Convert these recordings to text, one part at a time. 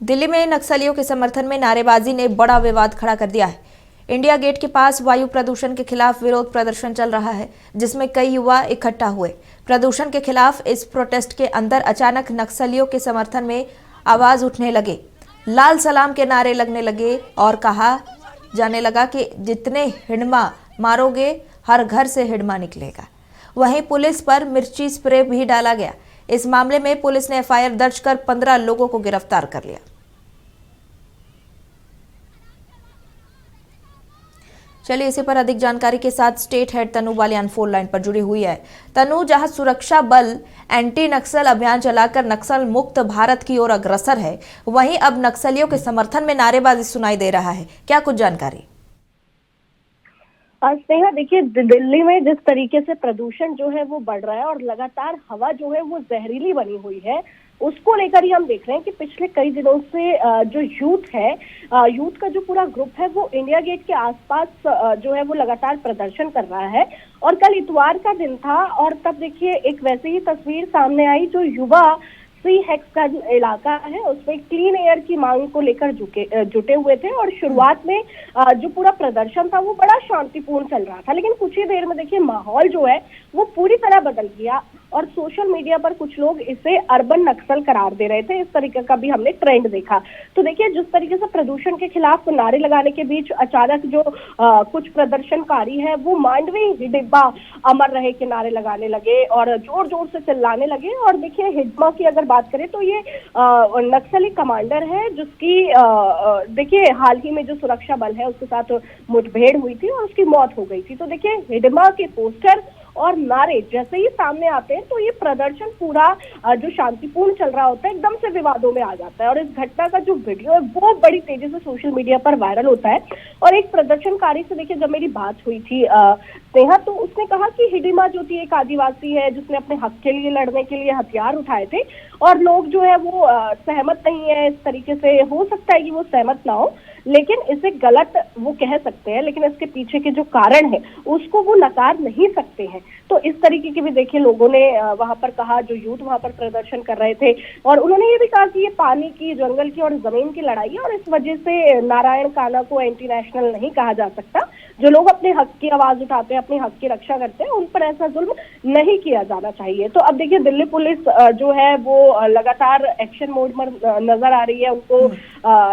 दिल्ली में नक्सलियों के समर्थन में नारेबाजी ने बड़ा विवाद खड़ा कर दिया है। इंडिया गेट के पास वायु प्रदूषण के खिलाफ विरोध प्रदर्शन चल रहा है, जिसमें कई युवा इकट्ठा हुए। प्रदूषण के खिलाफ इस प्रोटेस्ट के अंदर अचानक नक्सलियों के समर्थन में आवाज उठने लगे, लाल सलाम के नारे लगने लगे और कहा जाने लगा कि जितने हिडमा मारोगे हर घर से हिडमा निकलेगा। वहीं पुलिस पर मिर्ची स्प्रे भी डाला गया। इस मामले में पुलिस ने एफआईआर दर्ज कर 15 लोगों को गिरफ्तार कर लिया। चलिए इसी पर अधिक जानकारी के साथ स्टेट हेड तनु बालियान फोन लाइन पर जुड़ी हुई है। तनु, जहां सुरक्षा बल एंटी नक्सल अभियान चलाकर नक्सल मुक्त भारत की ओर अग्रसर है, वहीं अब नक्सलियों के समर्थन में नारेबाजी सुनाई दे रहा है। क्या कुछ जानकारी? स्नेहा, देखिए, दिल्ली में जिस तरीके से प्रदूषण जो है वो बढ़ रहा है और लगातार हवा जो है वो जहरीली बनी हुई है, उसको लेकर ही हम देख रहे हैं कि पिछले कई दिनों से जो यूथ है, यूथ का जो पूरा ग्रुप है वो इंडिया गेट के आसपास जो है वो लगातार प्रदर्शन कर रहा है। और कल इतवार का दिन था और तब देखिए एक वैसे ही तस्वीर सामने आई, जो युवा सी हेक्स का इलाका है उसमें क्लीन एयर की मांग को लेकर जुटे हुए थे। और शुरुआत में जो पूरा प्रदर्शन था वो बड़ा शांतिपूर्ण चल रहा था, लेकिन कुछ ही देर में देखिए माहौल जो है वो पूरी तरह बदल गया और सोशल मीडिया पर कुछ लोग इसे अर्बन नक्सल करार दे रहे थे। इस तरीके का भी हमने ट्रेंड देखा। तो देखिए, जिस तरीके से प्रदूषण के खिलाफ नारे लगाने के बीच अचानक जो कुछ प्रदर्शनकारी है वो मांडवी हिडिंबा अमर रहे के नारे लगाने लगे और जोर जोर से चिल्लाने लगे। और देखिए, हिडिंबा की अगर बात करें तो ये नक्सली कमांडर है, जिसकी देखिए हाल ही में जो सुरक्षा बल है उसके साथ मुठभेड़ हुई थी और उसकी मौत हो गई थी। तो देखिए, हिडिंबा के पोस्टर और नारे जैसे ही सामने आते हैं तो ये प्रदर्शन पूरा जो शांतिपूर्ण चल रहा होता है एकदम से विवादों में आ जाता है। और इस घटना का जो वीडियो है वो बड़ी तेजी से सोशल मीडिया पर वायरल होता है। और एक प्रदर्शनकारी से देखिए जब मेरी बात हुई थी स्नेहा, तो उसने कहा कि हिडिंबा जो थी एक आदिवासी है जिसने अपने हक के लिए लड़ने के लिए हथियार उठाए थे और लोग जो है वो सहमत नहीं है इस तरीके से। हो सकता है कि वो सहमत ना हो, लेकिन इसे गलत वो कह सकते हैं, लेकिन इसके पीछे के जो कारण है उसको वो नकार नहीं सकते हैं। तो इस तरीके के भी देखिए लोगों ने वहां पर कहा, जो यूथ वहां पर प्रदर्शन कर रहे थे। और उन्होंने ये भी कहा कि ये पानी की, जंगल की और जमीन की लड़ाई है और इस वजह से नारायण काना को एंटी नेशनल नहीं कहा जा सकता। जो लोग अपने हक की आवाज उठाते हैं, अपने हक की रक्षा करते हैं, उन पर ऐसा जुल्म नहीं किया जाना चाहिए। तो अब देखिए दिल्ली पुलिस जो है वो लगातार एक्शन मोड में नजर आ रही है। उनको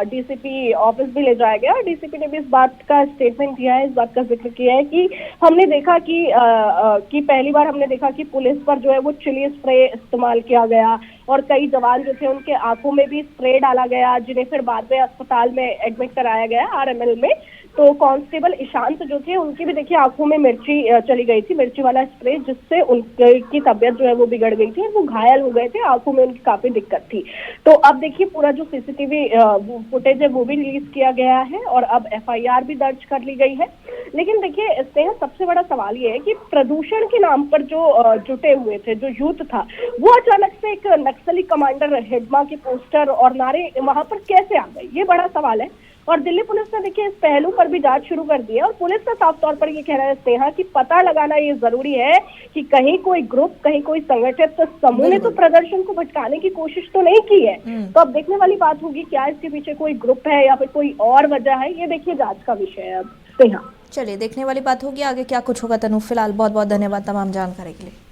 डीसीपी ऑफिस भी ले जाया गया और डीसीपी ने भी इस बात का स्टेटमेंट दिया है, इस बात का जिक्र किया है कि हमने देखा कि पहली बार हमने देखा कि पुलिस पर जो है वो चिली स्प्रे इस्तेमाल किया गया और कई जवान जो थे उनके आंखों में भी स्प्रे डाला गया, जिन्हें फिर बाद में अस्पताल में एडमिट कराया गया आरएमएल में। तो कांस्टेबल ईशांत जो थे उनकी भी देखिए आंखों में मिर्ची चली गई थी, मिर्ची वाला स्प्रे, जिससे उनकी तबीयत जो है वो बिगड़ गई थी और वो घायल हो गए थे, आंखों में उनकी काफी दिक्कत थी। तो अब देखिए पूरा जो सीसीटीवी फुटेज है वो भी रिलीज किया गया है और अब एफआईआर भी दर्ज कर ली गई है। लेकिन देखिए इससे सबसे बड़ा सवाल ये है कि प्रदूषण के नाम पर जो जुटे हुए थे, जो यूथ था, वो अचानक से एक नक्सली कमांडर हिडिंबा के पोस्टर और नारे वहां पर कैसे आ गए, ये बड़ा सवाल है। और दिल्ली पुलिस ने देखिए इस पहलू पर भी जांच शुरू कर दी है और पुलिस का साफ तौर पर ये कह रहा है स्नेहा कि पता लगाना ये जरूरी है कि कहीं कोई ग्रुप, कहीं कोई संगठित समूह ने तो प्रदर्शन को भटकाने की कोशिश तो नहीं की है। तो अब देखने वाली बात होगी क्या इसके पीछे कोई ग्रुप है या फिर कोई और वजह है, ये देखिए जांच का विषय है अब स्नेहा। चलिए देखने वाली बात होगी आगे क्या कुछ होगा। तनु, फिलहाल बहुत बहुत धन्यवाद तमाम जानकारी के लिए।